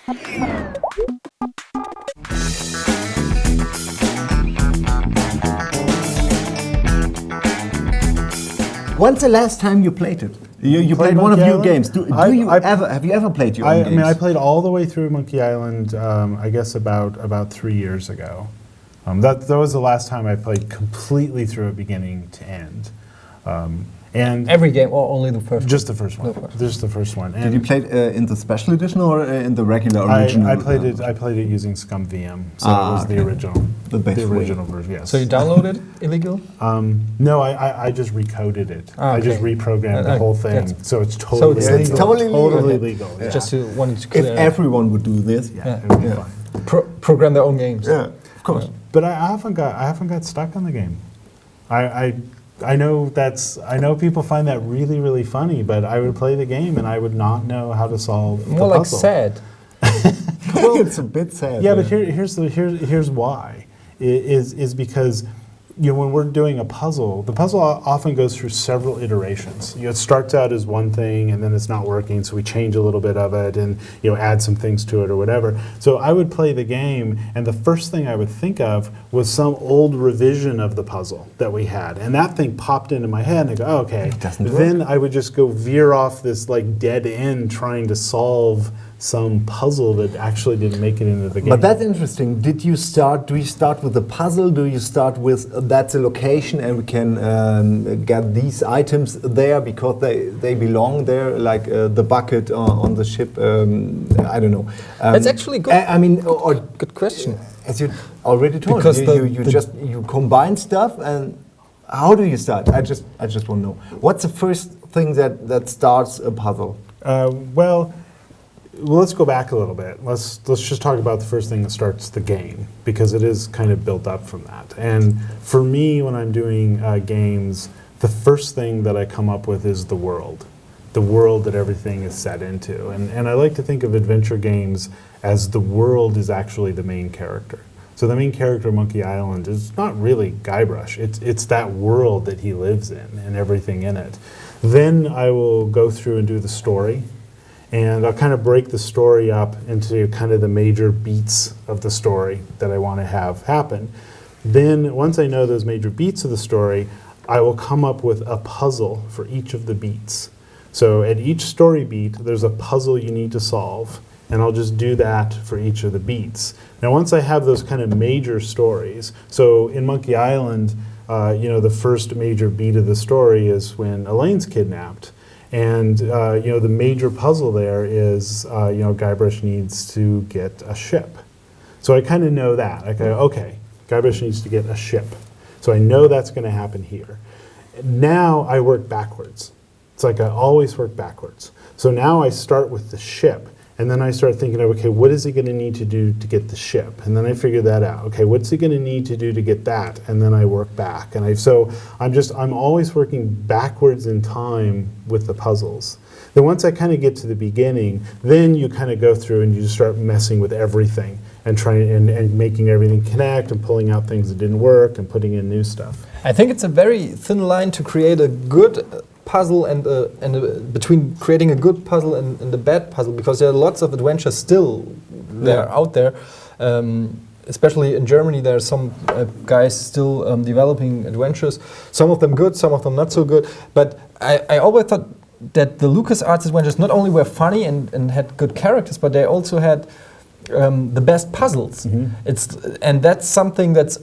When's the last time you played it? You played one of your games. Have you ever played your own games? I mean, I played all the way through Monkey Island. I guess about 3 years ago. That was the last time I played completely through it, beginning to end. And every game, or only the first? Just the first one. Just the first one. And did you play it in the special edition or in the regular original? I played it using ScumVM, so it was the original, the original version. Yes. So you downloaded it illegal? No, I just recoded it. I just reprogrammed the whole thing, so it's totally so legal. It's totally legal. Yeah. Just to wanted to clear. If everyone would do this, it would be fine. Program their own games. Yeah, of course. Yeah. But I haven't got stuck on the game. I know people find that really, really funny, but I would play the game and I would not know how to solve the puzzle. More like sad. Well, it's a bit sad. Yeah, but here's why. Is because when we're doing a puzzle, the puzzle often goes through several iterations. It starts out as one thing, and then it's not working, so we change a little bit of it, and add some things to it or whatever. So I would play the game, and the first thing I would think of was some old revision of the puzzle that we had, and that thing popped into my head, and I go, oh, okay. Then I would just go veer off this like dead end trying to solve some puzzle that actually didn't make it into the game. But that's interesting. Do you start with the puzzle? Do you start with that's a location and we can get these items there because they belong there, like the bucket on the ship? I don't know. That's actually good. I mean, or good question. As you already told, because you combine stuff, and how do you start? I just want to know. What's the first thing that starts a puzzle? Well, let's go back a little bit. Let's just talk about the first thing that starts the game, because it is kind of built up from that. And for me, when I'm doing games, the first thing that I come up with is the world that everything is set into. And I like to think of adventure games as the world is actually the main character. So the main character of Monkey Island is not really Guybrush. It's that world that he lives in and everything in it. Then I will go through and do the story. And I'll kind of break the story up into kind of the major beats of the story that I want to have happen. Then, once I know those major beats of the story, I will come up with a puzzle for each of the beats. So at each story beat, there's a puzzle you need to solve, and I'll just do that for each of the beats. Now, once I have those kind of major stories, so in Monkey Island, the first major beat of the story is when Elaine's kidnapped. And the major puzzle there is Guybrush needs to get a ship. So I kind of know that. I go, okay, Guybrush needs to get a ship. So I know that's going to happen here. Now I work backwards. It's like I always work backwards. So now I start with the ship, and then I start thinking of, okay, what is he going to need to do to get the ship? And then I figure that out. Okay, what's he going to need to do to get that? And then I work back. And I'm always working backwards in time with the puzzles. Then once I kind of get to the beginning, then you kind of go through and you just start messing with everything and trying and making everything connect and pulling out things that didn't work and putting in new stuff. I think it's a very thin line to create a good puzzle and between creating a good puzzle and a bad puzzle, because there are lots of adventures still out there. Especially in Germany, there are some guys still developing adventures. Some of them good, some of them not so good. But I always thought that the LucasArts adventures not only were funny and had good characters, but they also had the best puzzles. Mm-hmm. And that's something that's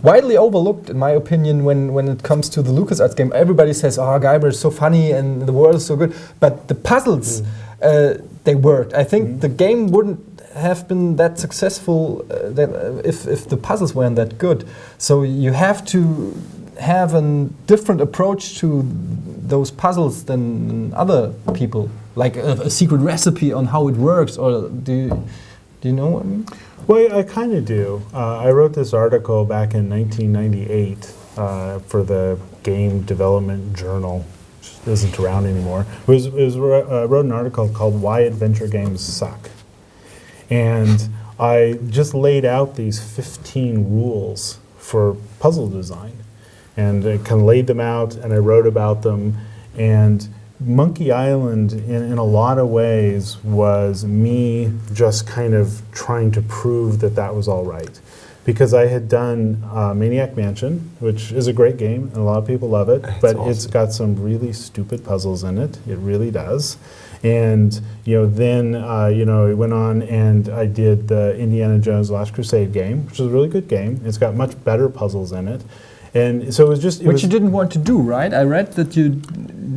widely overlooked, in my opinion, when it comes to the LucasArts game. Everybody says, "Oh, Gilbert is so funny and the world is so good," but the puzzles they worked. I think the game wouldn't have been that successful if the puzzles weren't that good. So you have to have a different approach to those puzzles than other people, like a secret recipe on how it works. Or do you know what I mean? Well, I kind of do. I wrote this article back in 1998 for the Game Development Journal, which isn't around anymore. I wrote an article called "Why Adventure Games Suck," and I just laid out these 15 rules for puzzle design, and I kind of laid them out, and I wrote about them. And Monkey Island, in a lot of ways, was me just kind of trying to prove that that was all right. Because I had done Maniac Mansion, which is a great game, and a lot of people love it, but awesome. it's got some really stupid puzzles in it. It really does. And then it went on, and I did the Indiana Jones Last Crusade game, which is a really good game. It's got much better puzzles in it. And so it was just... Which you didn't want to do, right? I read that you...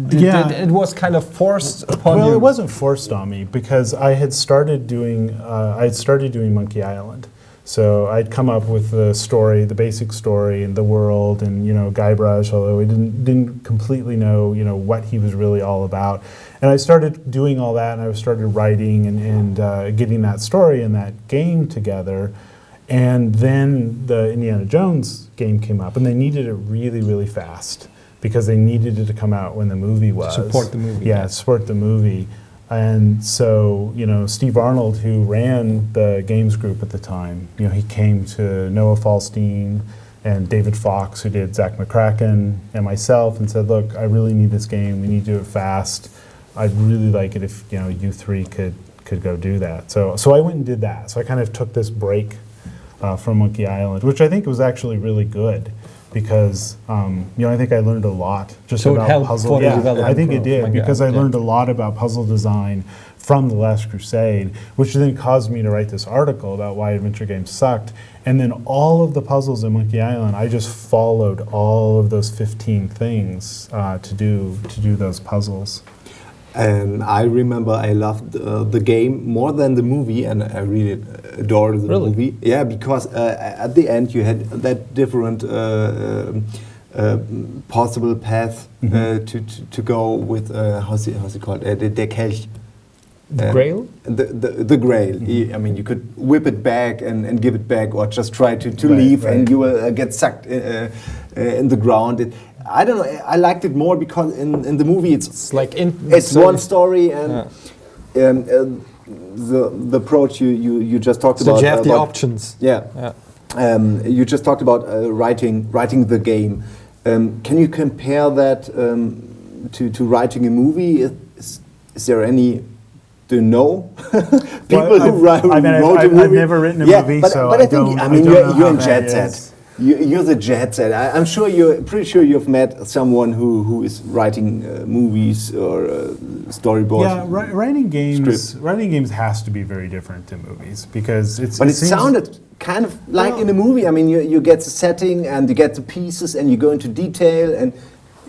it was kind of forced upon you. Well, it wasn't forced on me, because I had started doing Monkey Island. So I'd come up with the story, the basic story, and the world, and Guybrush, although we didn't completely know what he was really all about. And I started doing all that, and I started writing and getting that story and that game together. And then the Indiana Jones game came up, and they needed it really, really fast because they needed it to come out when the movie was. To support the movie. Yeah, support the movie. And so, Steve Arnold, who ran the games group at the time, he came to Noah Falstein and David Fox, who did Zach McCracken, and myself, and said, look, I really need this game. We need to do it fast. I'd really like it if, you three could go do that. So I went and did that. So I kind of took this break from Monkey Island, which I think was actually really good. Because I think I learned a lot just about puzzle. I think it did because I learned a lot about puzzle design from The Last Crusade, which then caused me to write this article about why adventure games sucked. And then all of the puzzles in Monkey Island, I just followed all of those 15 things to do those puzzles. And I remember I loved the game more than the movie, and I really adored the movie. Yeah, because at the end you had that different possible path to go with how's it called? Der Kelch. The Grail? The Grail. I mean, you could whip it back and give it back, or just try to leave, and you will get sucked in the ground. I don't know. I liked it more because in the movie it's like it's one story, and the approach you just talked about. So you have the options. Yeah. You just talked about writing the game. Can you compare that to writing a movie? Is there any? Do you know people who wrote a movie? I've never written a movie, so but I think you're in Jet Set. You're the Jet Set. I'm sure pretty sure you've met someone who is writing movies or storyboards. Yeah, writing games has to be very different to movies because it's. But it sounded kind of like in a movie. I mean, you get the setting and you get the pieces and you go into detail and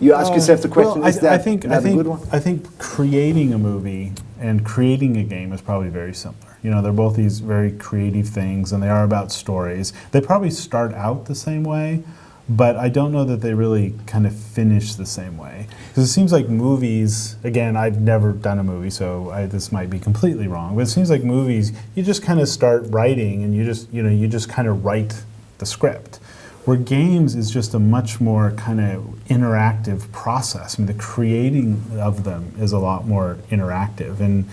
you ask yourself the question: Is that a good one? I think creating a movie and creating a game is probably very similar. They're both these very creative things, and they are about stories. They probably start out the same way, but I don't know that they really kind of finish the same way. Because it seems like movies, again, I've never done a movie, so this might be completely wrong, but it seems like movies, you just kind of start writing, and you just kind of write the script. Where games is just a much more kind of interactive process. I mean, the creating of them is a lot more interactive, and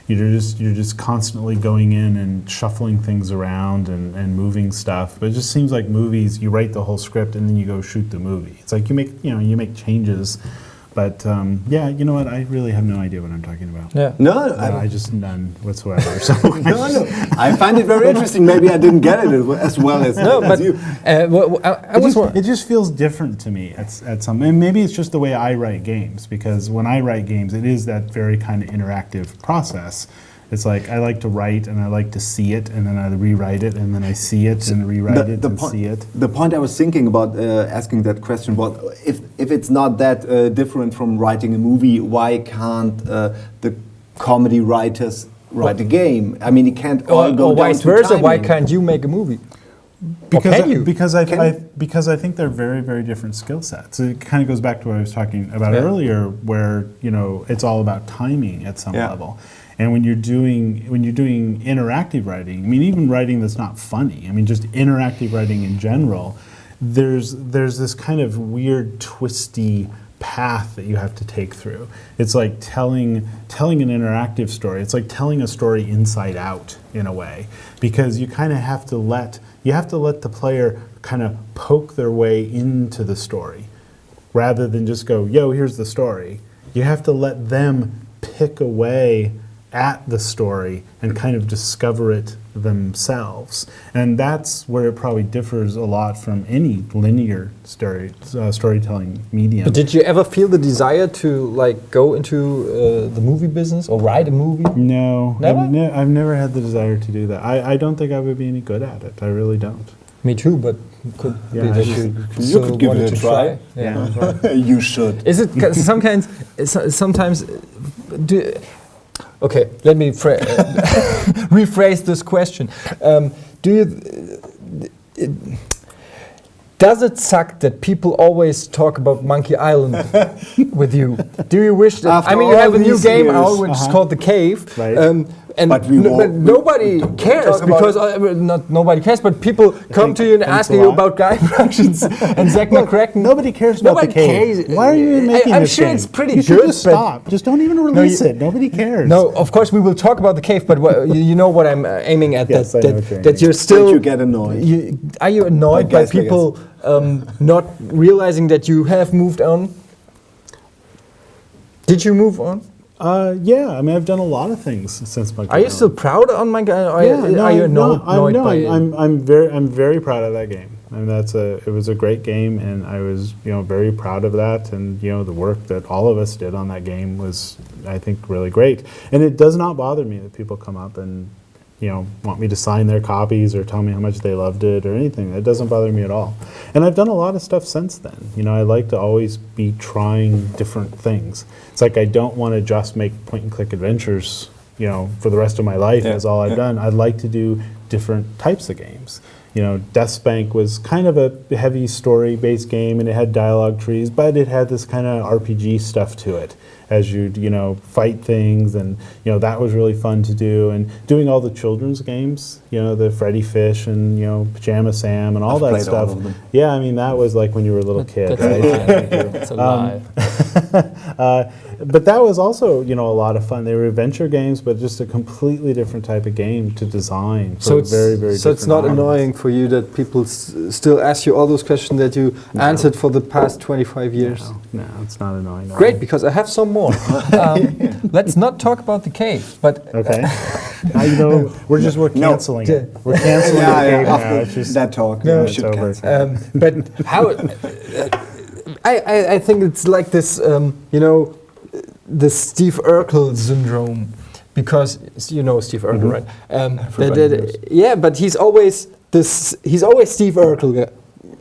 you're just constantly going in and shuffling things around and moving stuff. But it just seems like movies, you write the whole script and then you go shoot the movie. It's like you make changes. But you know what? I really have no idea what I'm talking about. Yeah. No, I just none whatsoever. So no. I find it very interesting. Maybe I didn't get it as well as you. It just feels different to me at some. And maybe it's just the way I write games, because when I write games, it is that very kind of interactive process. It's like I like to write and I like to see it, and then I rewrite it, and then I see it and rewrite it and see it. The point I was thinking about asking that question was, if it's not that different from writing a movie, why can't the comedy writers write a game? I mean, it can't all go or down vice to versa. timing. Why can't you make a movie? Because I think they're very, very different skill sets. It kind of goes back to what I was talking about earlier, where it's all about timing at some level. And when you're doing interactive writing, I mean, even writing that's not funny, I mean, just interactive writing in general, there's this kind of weird, twisty path that you have to take through. It's like telling an interactive story. It's like telling a story inside out in a way, because you kind of have to let the player kind of poke their way into the story, rather than just go, yo, here's the story. you have to let them pick away at the story and kind of discover it themselves. And that's where it probably differs a lot from any linear storytelling medium. But did you ever feel the desire to like go into the movie business or write a movie? No, Never? I've never had the desire to do that. I don't think I would be any good at it. I really don't. Me too, but could Yeah, be I that should- you You could give wanted it a to try. Yeah. You should. Is it sometimes? Okay, let me rephrase this question. Do you? Does it suck that people always talk about Monkey Island with you? Do you wish that? After I mean, you all have a new these game years. out which is called The Cave, Right. and But we but won't- nobody cares talk about because not nobody cares. But people come to you and thanks ask a you lot. about Guy Productions and Zack McCracken. Nobody cares about Nobody the cave. cares. Why are you even making I'm this sure game? it's pretty you should good, just but- stop. Just don't even release you- it. Nobody cares. No, of course we will talk about The Cave, but you know what I'm aiming at. Yes, I know what you're that you're aiming still. Don't you get annoyed? Are you annoyed by I guess, I people not realizing that you have moved on? Did you move on? Yeah, I mean, I've done a lot of things since my. Are you still proud on my guy? Or Yeah, are you annoyed by it? I'm very proud of that game. I mean, it was a great game, and I was very proud of that. And the work that all of us did on that game was, I think, really great. And it does not bother me that people come up and want me to sign their copies or tell me how much they loved it or anything. It doesn't bother me at all. And I've done a lot of stuff since then. I like to always be trying different things. It's like I don't want to just make point-and-click adventures, for the rest of my life as all I've done. I'd like to do different types of games. Deathspank was kind of a heavy story-based game, and it had dialogue trees, but it had this kind of RPG stuff to it as you'd, fight things, and, that was really fun to do. And doing all the children's games, the Freddy Fish and, Pajama Sam and all I've that played stuff. all of them. Yeah, I mean, that was like when you were a little kid, That's right? a lie. That's a lie. But that was also, a lot of fun. They were adventure games, but just a completely different type of game to design. So it's very, very so it's not different annoying for you that people still ask you all those questions that you answered for the past 25 years. No, it's not annoying. Great, because I have some more. Let's not talk about The Cave, but Okay. We're No. canceling it. We're canceling the game now. after It's just that talk, No, we it's should over. cancel. but how? I think it's like this, the Steve Urkel syndrome, because you know Steve Urkel, right? Everybody knows. Yeah, but he's always Steve Urkel.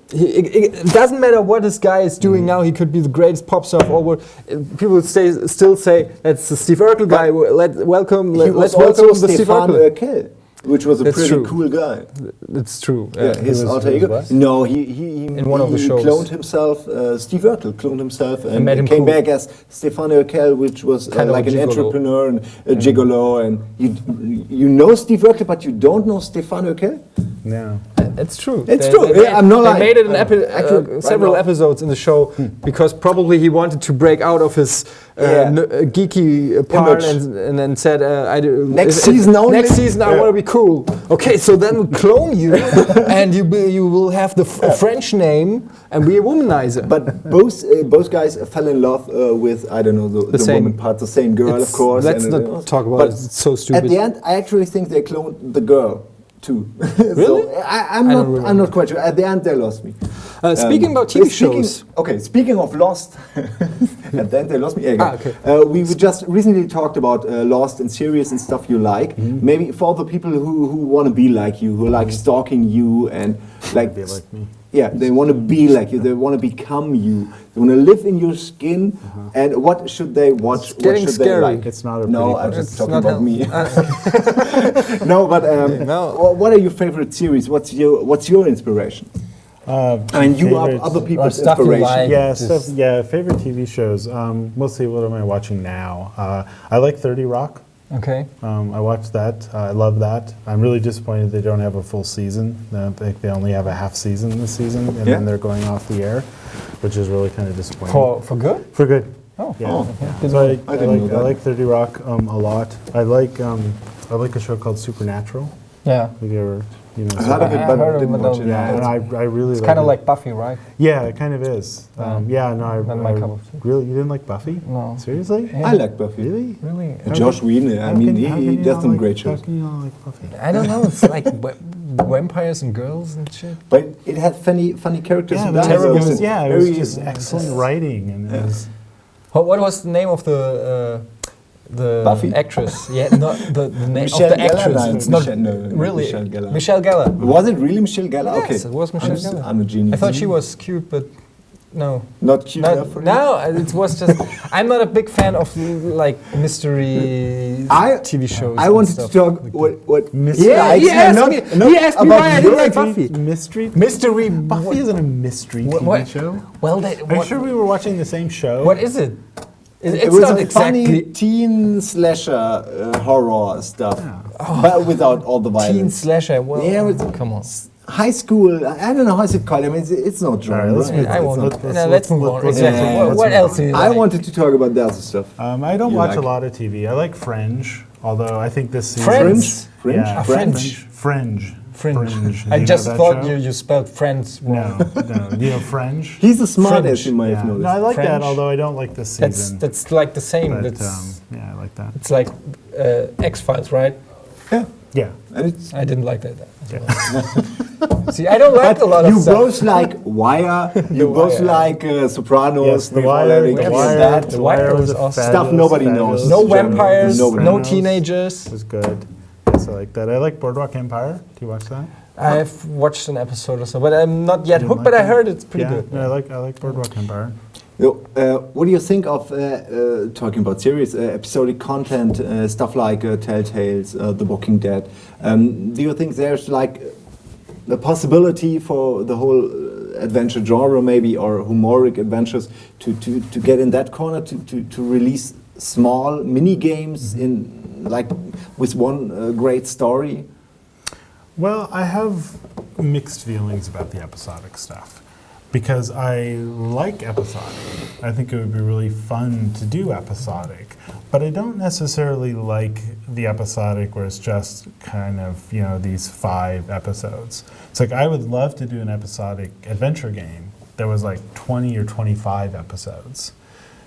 It doesn't matter what this guy is doing now. He could be the greatest pop star of all world. People still say that's the Steve Urkel guy. Let's He welcome was the also Steve Stefan Urkel. Urkel, which was a That's pretty true. cool guy. That's true. Yeah, his was- alter he was ego. what? No, he In one of the he shows. cloned himself. Steve Urkel cloned himself and made him came cool. back as Stefan Urkel, which was Kind of like a an gigolo. entrepreneur and a gigolo. And you know Steve Urkel, but you don't know Stefan Urkel. No. It's true. It's true. Yeah, I'm not They lying. made it in Actually, several right now. episodes in the show because probably he wanted to break out of his Yeah. geeky part Image. and then said, "I do Next season only? Next season, I Yeah. want to be cool." Okay, so then we'll clone you, and you will have the French name and be a womanizer. But both guys fell in love with I don't know the same. woman part, the same girl, of course. Let's and, not talk about but it. It's so stupid. At the end, I actually think they cloned the girl too. Really? So I don't I'm not. remember. I'm not quite sure. At the end, they lost me. Speaking about TV shows. Okay, speaking of Lost, and then they lost me again. Okay. We just recently talked about Lost and series and stuff you like. Mm-hmm. Maybe for the people who want to be like you, who like stalking you and like Be like me. yeah, they want to be like you. They want to become you. They want to live in your skin. And what should they watch? It's getting what should scary. they like? It's not a No, pretty I'm question. just It's talking not about hel- me. No, but No. what are your favorite series? What's your inspiration? I mean, you are Favorites. other people's stuff you inspiration. like. Yeah, Just- favorite TV shows. Mostly, what am I watching now? I like 30 Rock. Okay. I watched that. I love that. I'm really disappointed they don't have a full season. I think they only have a half season this season, and Yeah. then they're going off the air, which is really kind of disappointing. For good? For good. Oh. Yeah. Oh, yeah. So I didn't know that. I like 30 Rock a lot. I like a show called Supernatural. Yeah. Have you ever You know, I heard of it, I but heard of didn't it, watch but it. yeah, and I really It's like kind of it. like Buffy, right? Yeah, it kind of is. Yeah, no, Not my cup of tea. really, you didn't like Buffy? No. Seriously? Yeah. I like Buffy. Really? Really? Josh Whedon, I mean, he does some great shows. How can you not like Buffy? I don't know. It's like vampires and girls and shit. But it had funny characters. Yeah, and it was, dialogues it was, and yeah, it was very- just excellent writing, and it was. What was the name of the Buffy? actress? Yeah, not the name Michelle of the actress. Gellar? It's Michelle- not no, really Michelle Gellar. Michelle Gellar. Was it really Michelle Gellar? Yes, Okay. it was Michelle Gellar. I'm a genius. I thought she was cute, but no. Not cute enough for you? No, it was just. I'm not a big fan of like mystery TV shows. I and wanted to stuff talk like what Mystery- yeah, he asked not, me- not he asked me about why I your didn't like Buffy. Mystery? that. Mystery. Buffy isn't a mystery TV what- show. Well, they, Are you sure we were watching the same show? what is it? It It's was not a exactly funny teen slasher horror stuff, but without all the violence. teen slasher. Well, Yeah, it's- come on. High school, I don't know how it called. I mean, it's not genre. All right, let's It's- move I on. won't. Let's- Let's move on. let's- Exactly. yeah, What else do you I like? wanted to talk about the other stuff. I don't You watch like? a lot of TV. I like Fringe, although I think this season. Friends? Fringe? Yeah, Fringe? Fringe. Fringe. Do I you just know that thought show? you spelled friends wrong. No. Do you know Fringe? He's the smartest, Fringe, you might Yeah. have noticed. No, I like that, Fringe? although I don't like this That's season. like the same. But, That's yeah, I like that. it's like X-Files, right? Yeah, Yeah. and it's. I didn't like that. See, I don't like a lot of You stuff. both like Wire. You both Wire. like Sopranos. Yes, The Before Wire. that, The against Wire. that. The Wire Wire was was a awesome. Stuff nobody knows. No German. vampires, Nobody no knows. teenagers. Was good. Yes, I like that. I like Boardwalk Empire. Do you watch that? I've watched an episode or so, but I'm not yet You hooked. like But I it? heard it's pretty Yeah, good. no, I like Boardwalk Empire. Yo, what do you think of talking about series, episodic content, stuff like Telltales, The Walking Dead? Do you think there's like a possibility for the whole adventure genre, maybe, or humoric adventures, to get in that corner, to release small mini games in like with one great story? Well, I have mixed feelings about the episodic stuff because I like episodic. I think it would be really fun to do episodic, but I don't necessarily like the episodic where it's just kind of, you know, these 5 episodes. It's like I would love to do an episodic adventure game that was like 20 or 25 episodes.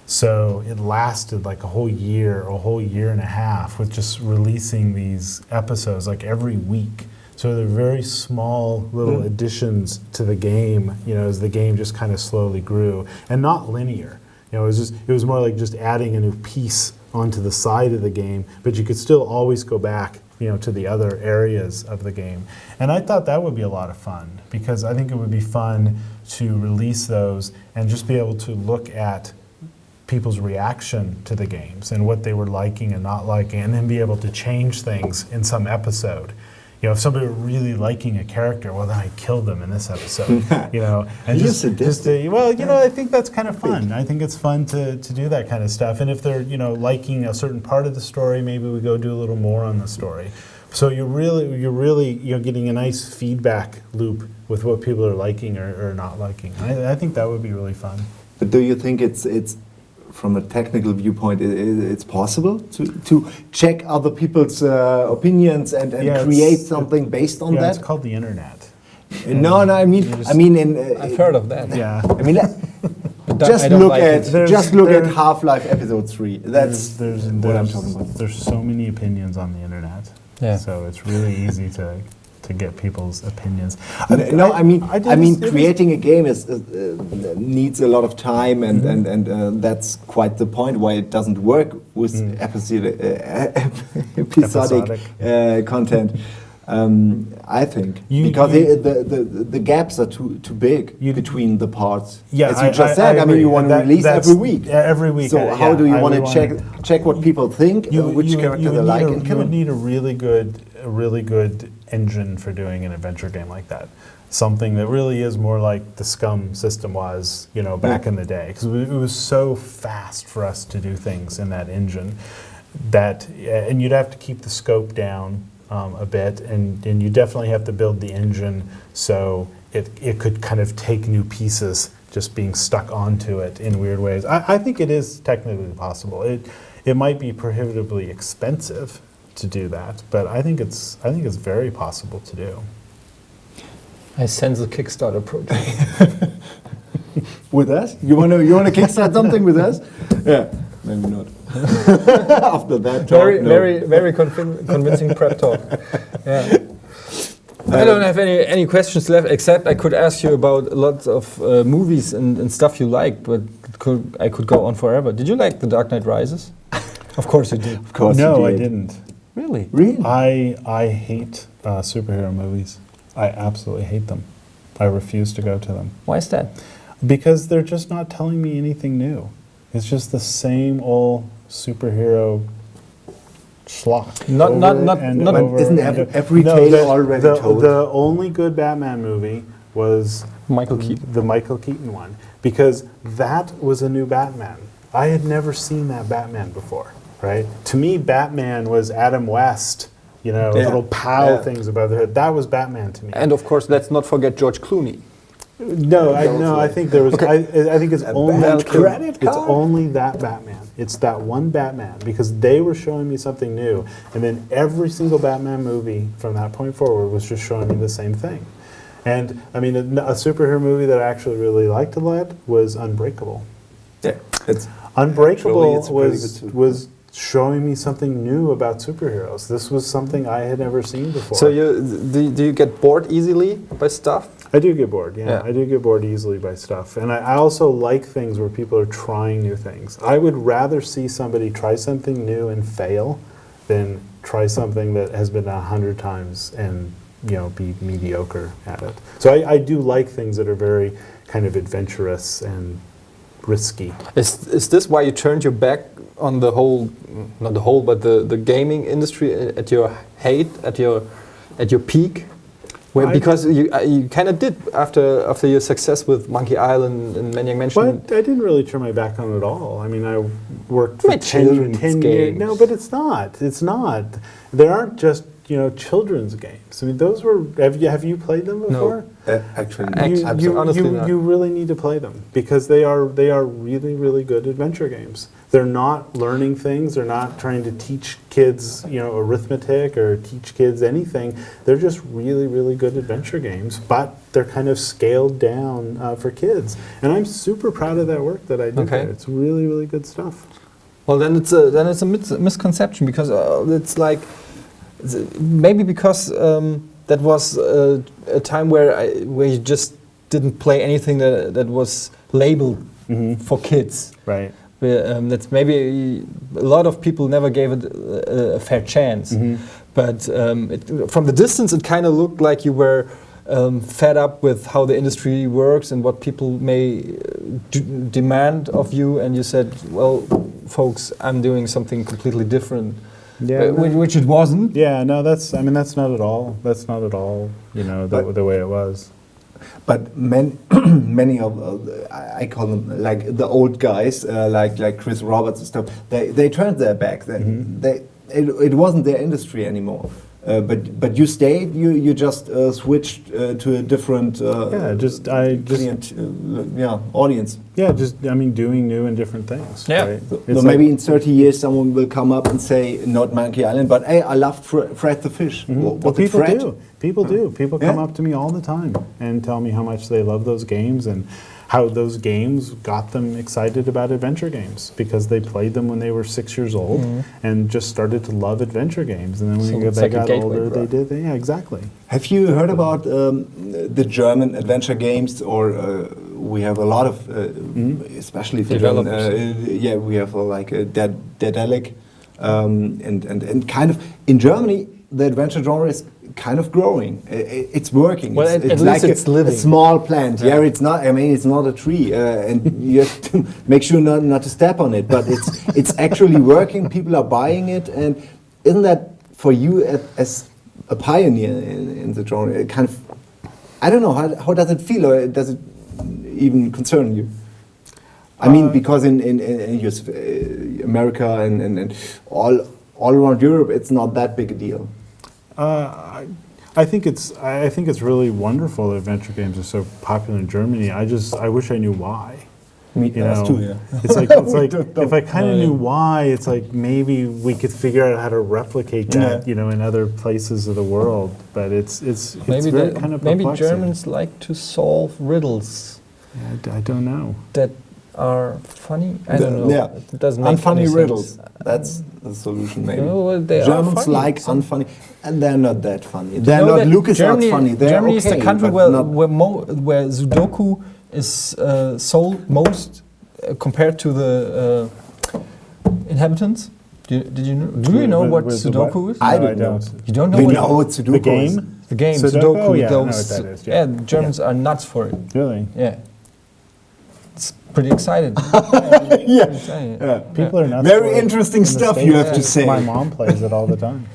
So it lasted like a whole year and a half with just releasing these episodes like every week. So they're very small little additions to the game, you know, as the game just kind of slowly grew, and not linear. You know, it was more like just adding a new piece onto the side of the game, but you could still always go back, you know, to the other areas of the game. And I thought that would be a lot of fun because I think it would be fun to release those and just be able to look at people's reaction to the games and what they were liking and not liking, and then be able to change things in some episode. You know, if somebody were really liking a character, well, then I killed them in this episode. You know, and You're just well, you know, I think that's kind of fun. I think it's fun to do that kind of stuff. And if they're, you know, liking a certain part of the story, maybe we go do a little more on the story. So you're really getting a nice feedback loop with what people are liking or not liking. I think that would be really fun. But do you think it's from a technical viewpoint, it's possible to check other people's opinions and Yeah, create something based on Yeah, that? it's called the internet. No, I mean, I've heard of that. Yeah. I mean, But just I don't look like at it. There's- look at there- Half-Life Episode 3. That's what I'm talking about. There's so many opinions on the internet. Yeah. So it's really easy to get people's opinions. No, I mean, it creating a game needs a lot of time, and that's quite the point why it doesn't work with episodic content. I think because the gaps are too big between the parts. Yeah, as you just said. I mean, you want to release every week. Every week. So how do you want to check what people think, which character they like, and you kill would them? need a really good engine for doing an adventure game like that. Something that really is more like the Scum system was, you know, back in the day, because it was so fast for us to do things in that engine and you'd have to keep the scope down a bit, and you definitely have to build the engine so it could kind of take new pieces just being stuck onto it in weird ways. I think it is technically possible. It might be prohibitively expensive to do that, but I think it's very possible to do. I sense a Kickstarter project. With us? You want to kickstart something with us? Yeah, maybe not. After that talk, Very, no. very convincing prep talk. Yeah. I don't have any questions left, except I could ask you about lots of movies and stuff you like, but I could go on forever. Did you like The Dark Knight Rises? Of course you did. Of course No, you I did. didn't. Really? Really? I hate superhero movies. I absolutely hate them. I refuse to go to them. Why is that? Because they're just not telling me anything new. It's just the same old superhero schlock. Not- But isn't every No, tale already told? The only good Batman movie was Michael Keaton. the Michael Keaton one, because that was a new Batman. I had never seen that Batman before, right? To me, Batman was Adam West, Yeah. little pow Yeah. things above the head. That was Batman to me. And of course, let's not forget George Clooney. No, I think there was. I think it's only bad credit it's card? only that Batman. It's that one Batman, because they were showing me something new, and then every single Batman movie from that point forward was just showing me the same thing. And I mean, a superhero movie that I actually really liked a lot was Unbreakable. Yeah, it's Unbreakable Actually, it's pretty good was showing me something new about superheroes. This was something I had never seen before. So do you get bored easily by stuff? I do get bored, yeah. Yeah. I do get bored easily by stuff. And I also like things where people are trying new things. I would rather see somebody try something new and fail than try something that has been 100 times and be mediocre at it. So I do like things that are very kind of adventurous and risky. Is this why you turned your back on the whole, not the whole, but the gaming industry at your height, at your peak? Because you kind of did after your success with Monkey Island and Maniac Mansion. But I didn't really turn my back on it at all. I mean, I worked for My 10 children's years. games. No, but it's not. It's not. There aren't just children's games. I mean, those were. Have you played them before? actually, Honestly not. You really need to play them, because they are really, really good adventure games. They're not learning things. They're not trying to teach kids, arithmetic or teach kids anything. They're just really, really good adventure games, but they're kind of scaled down for kids. And I'm super proud of that work that I did Okay. there. It's really, really good stuff. Well, then it's a misconception, because it's like maybe because that was a time where you just didn't play anything that was labeled for kids. Right. That's maybe a lot of people never gave it a fair chance. But from the distance, it kind of looked like you were fed up with how the industry works and what people may demand of you, and you said, "Well, folks, I'm doing something completely different." Yeah. Which it wasn't. Yeah. No, that's not at all. That's not at all. The way it was. But many of I call them like the old guys, like Chris Roberts and stuff. They turned their back. It wasn't their industry anymore. But you stayed. You just switched to a different audience. Yeah, doing new and different things. Yeah. Right? So maybe in 30 years someone will come up and say, not Monkey Island, but hey, I loved Fred the Fish. Well, people do. People do. People come Yeah. up to me all the time and tell me how much they love those games and how those games got them excited about adventure games, because they played them when they were 6 years old and just started to love adventure games. And then when So they like a got gateway older, drug. they did. Yeah, exactly. Have you heard about the German adventure games? Or we have a lot of, especially for German, Developers. we have like a Daedalic, and kind of in Germany the adventure genre is kind of growing. It's working. Well, it's at least like it's living. a small plant. Yeah, it's not. I mean, it's not a tree, and you have to make sure not to step on it. But it's actually working. People are buying it, and isn't that for you as a pioneer in the genre? It kind of, I don't know. How does it feel, or does it even concern you? I mean, because in US, America and all around Europe, it's not that big a deal. I think it's really wonderful that adventure games are so popular in Germany. I wish I knew why. Me, You us know, too, yeah. it's like if I kind of knew why, it's like maybe we could figure out how to replicate that, you know, in other places of the world. But it's Maybe very kind of maybe perplexing. Germans like to solve riddles Yeah, I don't know. that are funny. I don't know. Yeah. It doesn't make Unfunny any sense. riddles. That's the solution, maybe. No, well, they are Germans funny. like unfunny, and they're not that funny. You They're know not that LucasArts Germany, funny. They're Germany is the okay, country but where not- where Sudoku is sold most compared to the inhabitants. Did you know? Do you know what With the Sudoku is? I No, don't know. You don't know We what know what Sudoku The is. game? the game Sudoku? Sudoku? Oh, yeah, I know those, what that is, yeah. the Germans are nuts for it. Really? Yeah, it's pretty excited. Yeah. Excited. Yeah. People are nuts. Very for it interesting in the stuff you States. have to say. My mom plays it all the time.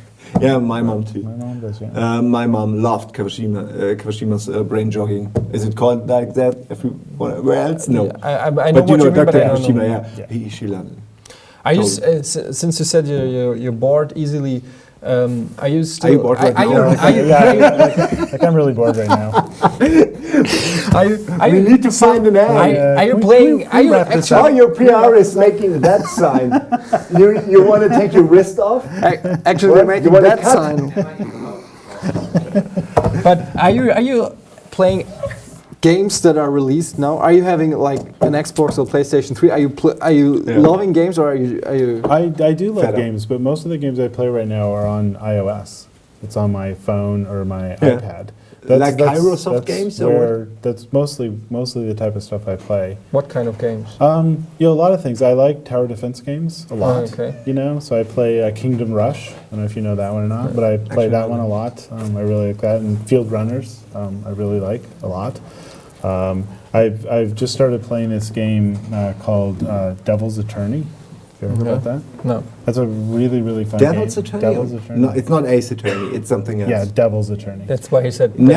Yeah, my mom too. My mom does, yeah. My mom loved Kawashima's brain jogging. Is it called like that? Everywhere else? No. I know But you what know you mean, but Dr. I don't Kawashima, know. yeah. She loved it. Are you, since you said you're bored easily, are you still? Are you bored right are now? Like I'm really bored right now. We need to find an ad. Are you Can we playing? Are you wrap this Oh, actually? your PR is making that sign. You want to take your wrist off? Actually, What? they're making You wanna that cut? sign. But are you playing games that are released now? Are you having like an Xbox or PlayStation 3? Are you loving games or are you? I do love Fed up. games, but most of the games I play right now are on iOS. It's on my phone or my iPad. Like Kairosoft games, or That's mostly the type of stuff I play. What kind of games? You know, a lot of things. I like tower defense games a lot. okay. You know, so I play Kingdom Rush. I don't know if you know that one or not, but I play that one a lot. I really like that. And Field Runners, I really like a lot. I've just started playing this game called Devil's Attorney. You ever heard about that? No. That's a really, really fun Devil's game. Attorney? Devil's Attorney. No, it's not Ace Attorney. It's something else. Yeah, Devil's Attorney. That's why he said. No,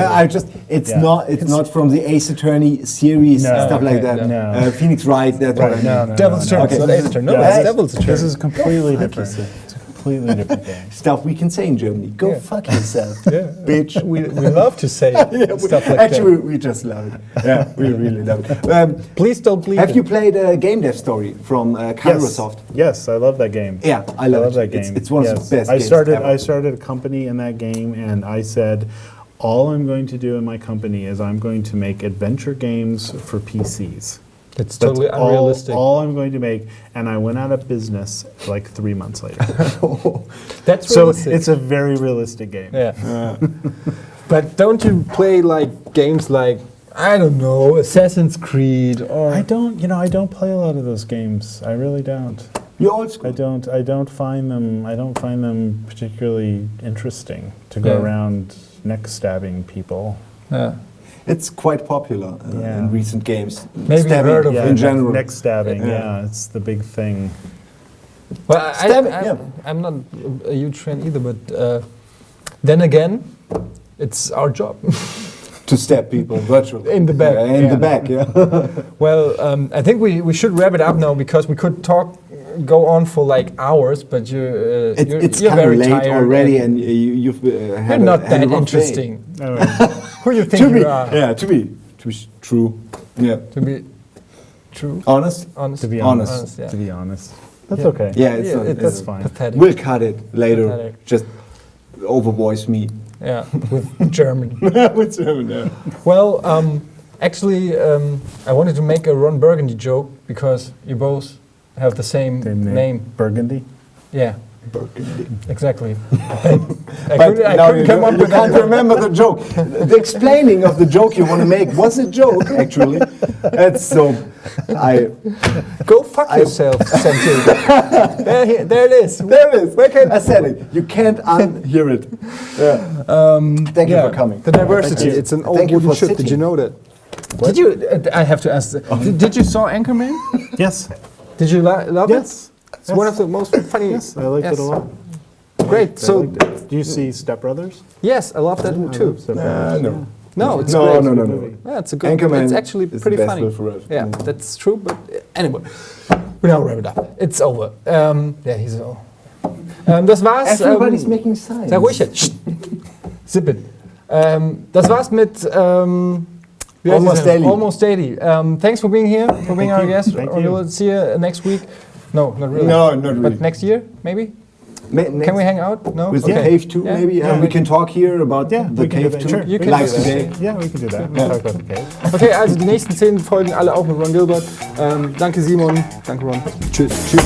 it's Yeah. not. It's not from the Ace Attorney series, No. stuff like Okay, that. no. Phoenix Wright. That's what I mean. No, Devil's Attorney. Okay. It's not Ace Attorney. No, Yeah, it's this- Devil's Attorney. This is completely different. It's a completely different game. Stuff we can say in Germany. Go Yeah. fuck yourself, Yeah. bitch. we love to say stuff like Actually, that. we just love it. Yeah, we really love it. Please don't believe Have it. you played a Game Dev Story from Kairosoft? Yes, I love that game. Yeah, I love it. that game. It's one of the best I games started ever. I started a company in that game, and I said, all I'm going to do in my company is I'm going to make adventure games for PCs. It's That's totally unrealistic. all I'm going to make, and I went out of business like 3 months later. That's So realistic. it's a very realistic game. Yeah. But don't you play like games like I don't know Assassin's Creed or I don't play a lot of those games. I really don't. You're old school. I don't find them particularly interesting to go Yeah. around neck stabbing people. yeah. It's quite popular Yeah. in recent games. Maybe you've Stabbing heard of in it. general. Neck stabbing, Yeah. yeah, it's the big thing. Well, Yeah. I'm not a huge fan either, but then again, it's our job. To stab people virtually. In the back, Yeah, in yeah. the back, yeah. Well, I think we should wrap it up now because we could go on for like hours, but you're It's you're kind of very late tired already, and and you've you're had not had that a rough day. interesting. Anyway, Who do you think To be, you are? yeah, to be true. Yeah, To be true, honest. honest, to be Honest. honest, yeah. to be honest, that's Yeah. okay. Yeah, it's, that's fine. Pathetic. We'll cut it later. Pathetic. Just overvoice me. Yeah, with German. With German, yeah. Well, actually, I wanted to make a Ron Burgundy joke because you both have the same Same name. Burgundy. Yeah, Burgundy. exactly. I But couldn't now you come up with can't that. remember the joke. The explaining of the joke you want to make was a joke, actually. That's so. Go fuck yourself, Santi. there it is. There it is. Where can- I said it. You can't unhear it. Yeah. Thank you for coming. The diversity. Thank you. It's an old Thank you wooden for ship. Did sitting. you know that? Did you? I have to ask. Did you saw Anchorman? Yes. Did you love it? Yes. It's one of the most funny. Yes, I liked it a lot. Great. I So liked it. Do you see Step Brothers? yes, I love that too. Step Brothers. No. No, it's No, great. no, no, no. Yeah, it's a good. Anchorman It's actually is the pretty best funny. Will Ferrell. Yeah, that's true. But anyway, we now wrap it up. It's over. Yeah, he's over. Das war's. Everybody's making signs. Sei ruhig jetzt. Zip it. Das war's mit Wie heißt die Almost Sendung? daily. Almost daily. Thanks for being here, for being our you. guest. Thank We you. will see you next week. No, not really. No, not really. But next year, maybe? Can we hang out? No? With Okay. the cave too, Yeah. maybe? Yeah, and we can talk here about Yeah, the we can do cave that. too. Sure. You can Like do that. today. Yeah, we can do that. Yeah. Talk about the cave. Okay, also die nächsten 10 Folgen alle auch mit Ron Gilbert. Danke Simon, danke Ron. Tschüss. Tschüss.